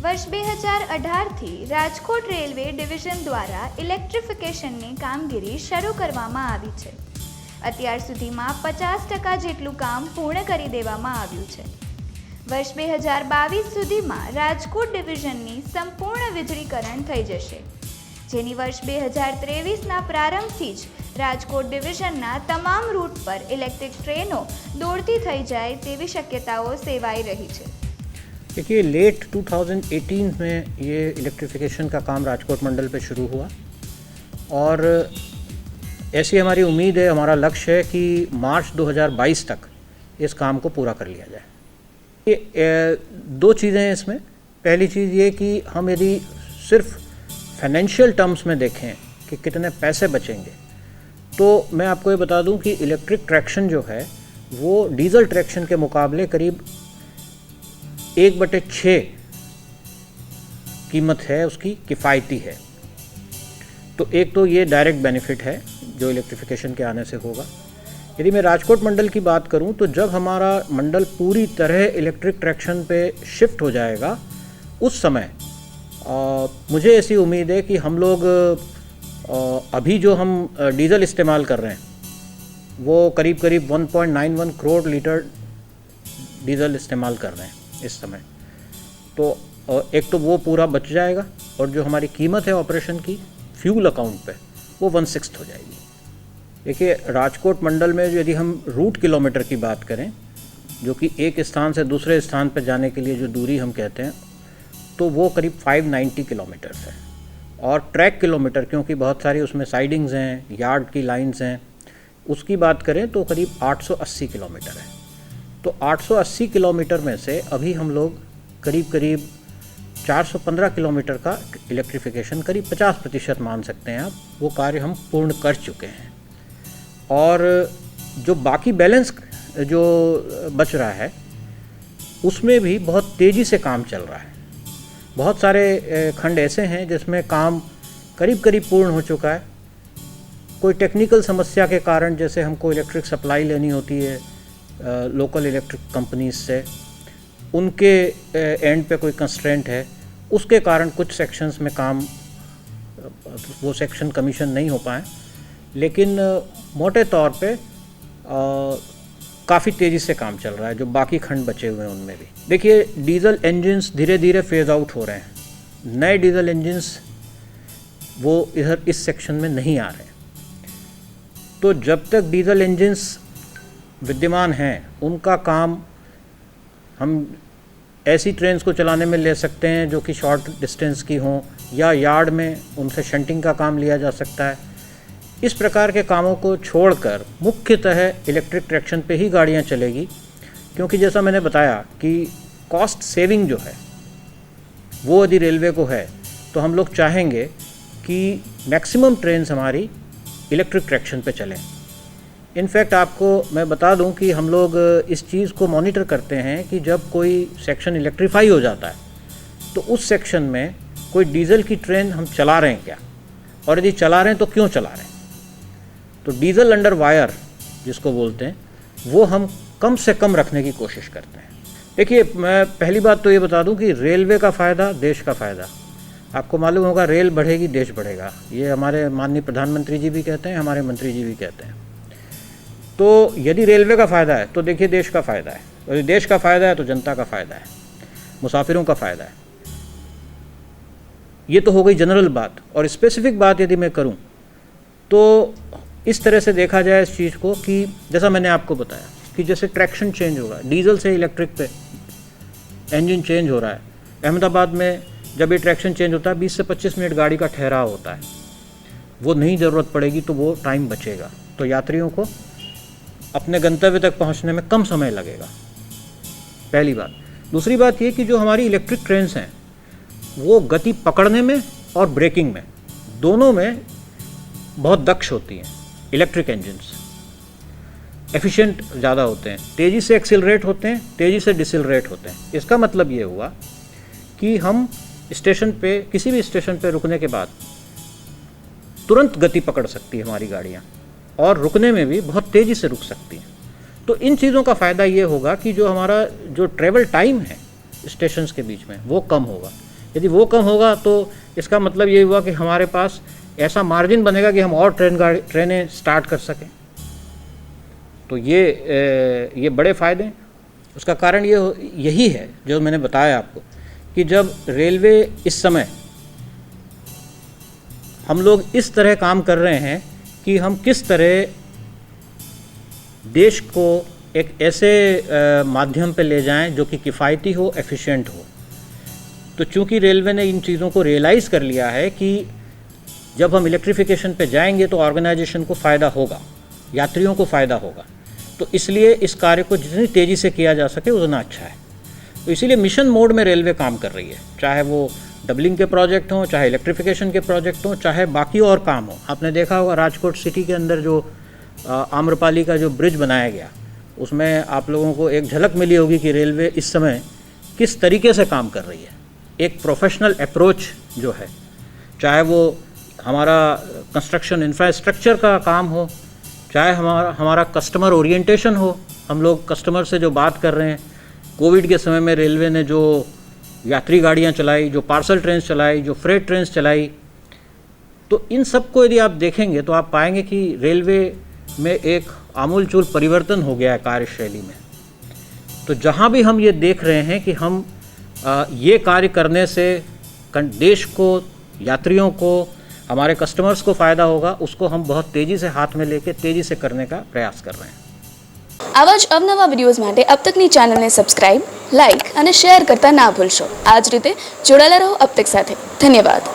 વર્ષ 2018થી Rajkot railway division દ્વારા ઇલેક્ટ્રિફિકેશનની કામગીરી શરૂ કરવામાં આવી છે. અત્યાર સુધીમાં 50% જેટલું કામ પૂર્ણ કરી દેવામાં આવ્યું છે. વર્ષ 2022 સુધીમાં રાજકોટ ડિવિઝનની સંપૂર્ણ વીજળીકરણ થઈ જશે, જેની વર્ષ 2023ના પ્રારંભથી જ રાજકોટ ડિવિઝનના તમામ રૂટ પર ઇલેક્ટ્રિક ટ્રેનો દોડતી થઈ જાય તેવી શક્યતાઓ સેવાઈ રહી છે. देखिए, लेट 2018 में ये इलेक्ट्रिफिकेशन का काम राजकोट मंडल पे शुरू हुआ और ऐसी हमारी उम्मीद है, हमारा लक्ष्य है कि मार्च 2022 तक इस काम को पूरा कर लिया जाए. ये दो चीज़ें हैं इसमें. पहली चीज़ ये कि हम यदि सिर्फ फाइनेंशियल टर्म्स में देखें कि कितने पैसे बचेंगे, तो मैं आपको ये बता दूं कि इलेक्ट्रिक ट्रैक्शन जो है वो डीजल ट्रैक्शन के मुकाबले करीब 1/6 कीमत है उसकी, किफ़ायती है. तो एक तो ये डायरेक्ट बेनिफिट है जो इलेक्ट्रिफिकेशन के आने से होगा. यदि मैं राजकोट मंडल की बात करूं तो जब हमारा मंडल पूरी तरह इलेक्ट्रिक ट्रैक्शन पे शिफ्ट हो जाएगा, उस समय मुझे ऐसी उम्मीद है कि हम लोग अभी जो हम डीज़ल इस्तेमाल कर रहे हैं वो करीब 1.91 करोड़ लीटर डीज़ल इस्तेमाल कर रहे हैं इस समय. तो एक तो वो पूरा बच जाएगा और जो हमारी कीमत है ऑपरेशन की फ्यूल अकाउंट पे वो 1/6 हो जाएगी. देखिए, राजकोट मंडल में यदि हम रूट किलोमीटर की बात करें, जो कि एक स्थान से दूसरे स्थान पर जाने के लिए जो दूरी हम कहते हैं, तो वो करीब 590 किलोमीटर है. और ट्रैक किलोमीटर, क्योंकि बहुत सारी उसमें साइडिंग्स हैं, यार्ड की लाइंस हैं, उसकी बात करें तो करीब 880 किलोमीटर है. तो 880 किलोमीटर में से अभी हम लोग करीब 415 किलोमीटर का इलेक्ट्रिफिकेशन, करीब 50% मान सकते हैं आप, वो कार्य हम पूर्ण कर चुके हैं. और जो बाकी बैलेंस जो बच रहा है उसमें भी बहुत तेज़ी से काम चल रहा है. बहुत सारे खंड ऐसे हैं जिसमें काम करीब पूर्ण हो चुका है. कोई टेक्निकल समस्या के कारण, जैसे हमको इलेक्ट्रिक सप्लाई लेनी होती है लोकल इलेक्ट्रिक कंपनीज से, उनके एंड पे कोई कंस्ट्रेंट है, उसके कारण कुछ सेक्शंस में काम, वो सेक्शन कमीशन नहीं हो पाए. लेकिन मोटे तौर पे काफ़ी तेज़ी से काम चल रहा है. जो बाकी खंड बचे हुए हैं उनमें भी देखिए, डीज़ल इंजन्स धीरे धीरे फेज़ आउट हो रहे हैं. नए डीज़ल इंजन्स वो इधर इस सेक्शन में नहीं आ रहे. तो जब तक डीज़ल इंजन्स विद्यमान हैं, उनका काम हम ऐसी ट्रेन्स को चलाने में ले सकते हैं जो कि शॉर्ट डिस्टेंस की हों, या यार्ड में उनसे शंटिंग का काम लिया जा सकता है. इस प्रकार के कामों को छोड़कर मुख्यतः इलेक्ट्रिक ट्रैक्शन पे ही गाड़ियां चलेगी, क्योंकि जैसा मैंने बताया कि कॉस्ट सेविंग जो है वो यदि रेलवे को है, तो हम लोग चाहेंगे कि मैक्सिमम ट्रेन्स हमारी इलेक्ट्रिक ट्रैक्शन पे चलें. इनफैक्ट आपको मैं बता दूं कि हम लोग इस चीज़ को मॉनिटर करते हैं कि जब कोई सेक्शन इलेक्ट्रीफाई हो जाता है तो उस सेक्शन में कोई डीज़ल की ट्रेन हम चला रहे हैं क्या, और यदि चला रहे हैं तो क्यों चला रहे हैं. तो डीज़ल अंडर वायर जिसको बोलते हैं, वो हम कम से कम रखने की कोशिश करते हैं. देखिए, मैं पहली बात तो ये बता दूं कि रेलवे का फ़ायदा देश का फ़ायदा. आपको मालूम होगा, रेल बढ़ेगी देश बढ़ेगा. ये हमारे माननीय प्रधानमंत्री जी भी कहते हैं, हमारे मंत्री जी भी कहते हैं. तो यदि रेलवे का फ़ायदा है तो देखिए देश का फ़ायदा है, और यदि देश का फ़ायदा है तो जनता का फ़ायदा है, मुसाफिरों का फ़ायदा है. ये तो हो गई जनरल बात. और स्पेसिफिक बात यदि मैं करूं तो इस तरह से देखा जाए इस चीज़ को कि जैसा मैंने आपको बताया कि जैसे ट्रैक्शन चेंज होगा, डीजल से इलेक्ट्रिक पे इंजन चेंज हो रहा है. अहमदाबाद में जब ये ट्रैक्शन चेंज होता है 20 से 25 मिनट गाड़ी का ठहराव होता है, वो नहीं ज़रूरत पड़ेगी, तो वो टाइम बचेगा. तो यात्रियों को अपने गंतव्य तक पहुंचने में कम समय लगेगा, पहली बात. दूसरी बात ये कि जो हमारी इलेक्ट्रिक ट्रेन्स हैं वो गति पकड़ने में और ब्रेकिंग में, दोनों में बहुत दक्ष होती हैं. इलेक्ट्रिक इंजन्स एफिशिएंट ज़्यादा होते हैं, तेज़ी से एक्सिलरेट होते हैं, तेज़ी से डिसिलरेट होते हैं. इसका मतलब ये हुआ कि हम स्टेशन पे, किसी भी स्टेशन पे रुकने के बाद तुरंत गति पकड़ सकती है हमारी गाड़ियाँ, और रुकने में भी बहुत तेज़ी से रुक सकती हैं. तो इन चीज़ों का फ़ायदा ये होगा कि जो हमारा जो ट्रैवल टाइम है स्टेशंस के बीच में वो कम होगा. यदि वो कम होगा तो इसका मतलब ये हुआ कि हमारे पास ऐसा मार्जिन बनेगा कि हम और ट्रेनें स्टार्ट कर सकें। तो ये बड़े फ़ायदे हैं। उसका कारण यही है जो मैंने बताया आपको कि जब रेलवे इस समय हम लोग इस तरह काम कर रहे हैं कि हम किस तरह देश को एक ऐसे माध्यम पे ले जाएं जो कि किफ़ायती हो, एफिशिएंट हो। तो चूंकि रेलवे ने इन चीज़ों को रियलाइज़ कर लिया है कि जब हम इलेक्ट्रिफिकेशन पे जाएंगे तो ऑर्गेनाइजेशन को फ़ायदा होगा, यात्रियों को फ़ायदा होगा, तो इसलिए इस कार्य को जितनी तेज़ी से किया जा सके उतना अच्छा है। तो इसीलिए मिशन मोड में रेलवे काम कर रही है, चाहे वो डबलिंग के प्रोजेक्ट हों, चाहे इलेक्ट्रिफिकेशन के प्रोजेक्ट हों, चाहे बाकी और काम हो। आपने देखा होगा राजकोट सिटी के अंदर जो आम्रपाली का जो ब्रिज बनाया गया, उसमें आप लोगों को एक झलक मिली होगी कि रेलवे इस समय किस तरीके से काम कर रही है। एक प्रोफेशनल अप्रोच जो है, चाहे वो हमारा कंस्ट्रक्शन इंफ्रास्ट्रक्चर का काम हो, चाहे हमारा कस्टमर ओरिएंटेशन हो, हम लोग कस्टमर से जो बात कर रहे हैं। कोविड के समय में रेलवे ने जो यात्री गाड़ियाँ चलाई, जो पार्सल ट्रेन चलाई, जो फ्रेट ट्रेन चलाई, तो इन सब को यदि आप देखेंगे तो आप पाएंगे कि रेलवे में एक आमूलचूल परिवर्तन हो गया है कार्यशैली में। तो जहाँ भी हम ये देख रहे हैं कि हम ये कार्य करने से देश को, यात्रियों को, हमारे कस्टमर्स को फ़ायदा होगा, उसको हम बहुत तेज़ी से हाथ में लेके तेज़ी से करने का प्रयास कर रहे हैं। આવા જ અવનવા વિડીયોઝ માટે अब तकની ચેનલને સબસ્ક્રાઇબ, લાઇક અને શેર કરતા ના ભૂલશો। આ જ રીતે જોડાયેલા રહો अब तक સાથે। ધન્યવાદ।